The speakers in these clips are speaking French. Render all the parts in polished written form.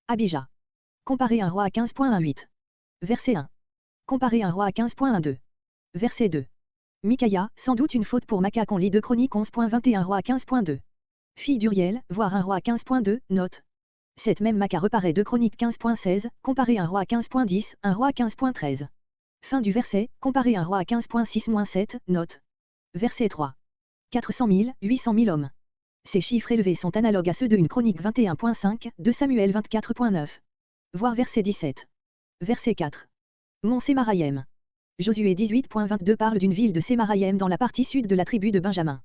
Abijah. Comparer un roi à 15.18. Verset 1. Comparer un roi à 15.12. Verset 2. Micaya, sans doute une faute pour Macaque, on lit 2 Chroniques 11.21 roi à 15.2. Fille d'Uriel, voir un roi à 15.2, note. Cette même Maca reparaît 2 Chroniques 15.16, comparer un roi à 15.10, un roi à 15.13. Fin du verset, comparer un roi à 15.6-7, note. Verset 3. 400 000, 800 000 hommes. Ces chiffres élevés sont analogues à ceux de 1 Chronique 21.5, de Samuel 24.9. Voir verset 17. Verset 4. Mont Sémaraïm. Josué 18.22 parle d'une ville de Sémaraïm dans la partie sud de la tribu de Benjamin.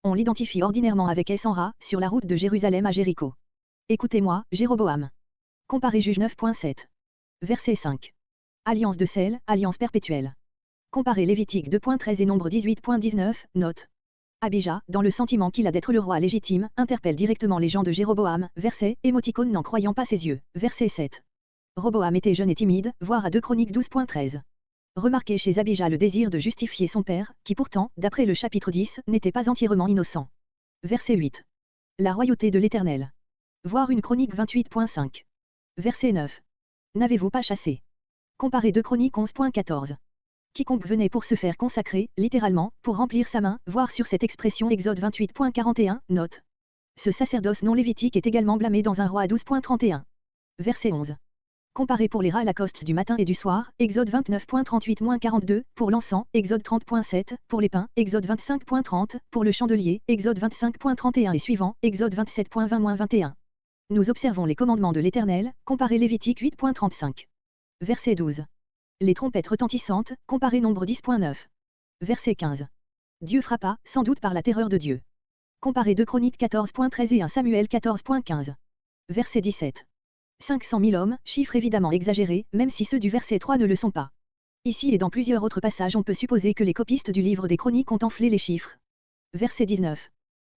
On l'identifie ordinairement avec Essenra, sur la route de Jérusalem à Jéricho. Écoutez-moi, Jéroboam. Comparez Juge 9.7. Verset 5. Alliance de sel, alliance perpétuelle. Comparez Lévitique 2.13 et Nombre 18.19, note. Abijah, dans le sentiment qu'il a d'être le roi légitime, interpelle directement les gens de Jéroboam, verset, émoticône n'en croyant pas ses yeux, verset 7. Roboam était jeune et timide, voire à 2 Chroniques 12.13. Remarquez chez Abijah le désir de justifier son père, qui pourtant, d'après le chapitre 10, n'était pas entièrement innocent. Verset 8. La royauté de l'Éternel. Voir 1 Chronique 28.5. Verset 9. N'avez-vous pas chassé? Comparez 2 Chroniques 11.14. Quiconque venait pour se faire consacrer, littéralement, pour remplir sa main, voir sur cette expression Exode 28.41, note. Ce sacerdoce non lévitique est également blâmé dans un roi à 12.31. Verset 11. Comparé pour les rats Lacoste du matin et du soir, Exode 29.38-42, pour l'encens, Exode 30.7, pour les pains, Exode 25.30, pour le chandelier, Exode 25.31 et suivant, Exode 27.20-21. Nous observons les commandements de l'Éternel, comparé Lévitique 8.35. Verset 12. Les trompettes retentissantes, comparé Nombre 10.9. Verset 15. Dieu frappa, sans doute par la terreur de Dieu. Comparé 2 Chroniques 14.13 et 1 Samuel 14.15. Verset 17. 500 000 hommes, chiffre évidemment exagéré, même si ceux du verset 3 ne le sont pas. Ici et dans plusieurs autres passages on peut supposer que les copistes du livre des Chroniques ont enflé les chiffres. Verset 19.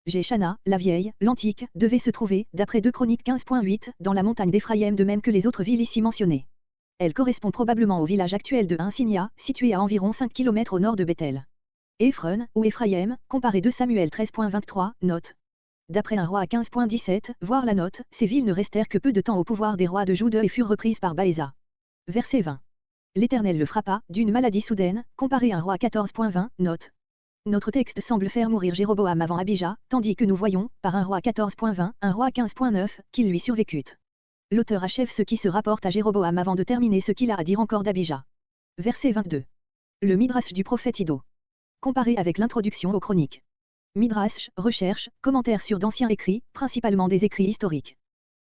Jéchana, la vieille, l'antique, devait se trouver, d'après 2 Chroniques 15.8, dans la montagne d'Éphraïm de même que les autres villes ici mentionnées. Elle correspond probablement au village actuel de Insignia, situé à environ 5 km au nord de Bethel. Ephron, ou Éphraïm, comparé 2 Samuel 13.23, note. D'après un roi à 15.17, voir la note, ces villes ne restèrent que peu de temps au pouvoir des rois de Juda et furent reprises par Baéza. Verset 20. L'Éternel le frappa, d'une maladie soudaine, comparé un roi à 14.20, note. Notre texte semble faire mourir Jéroboam avant Abijah, tandis que nous voyons, par un roi à 14.20, un roi à 15.9, qu'il lui survécut. L'auteur achève ce qui se rapporte à Jéroboam avant de terminer ce qu'il a à dire encore d'Abijah. Verset 22. Le Midrash du prophète Iddo. Comparé avec l'introduction aux chroniques. Midrash, recherche, commentaires sur d'anciens écrits, principalement des écrits historiques.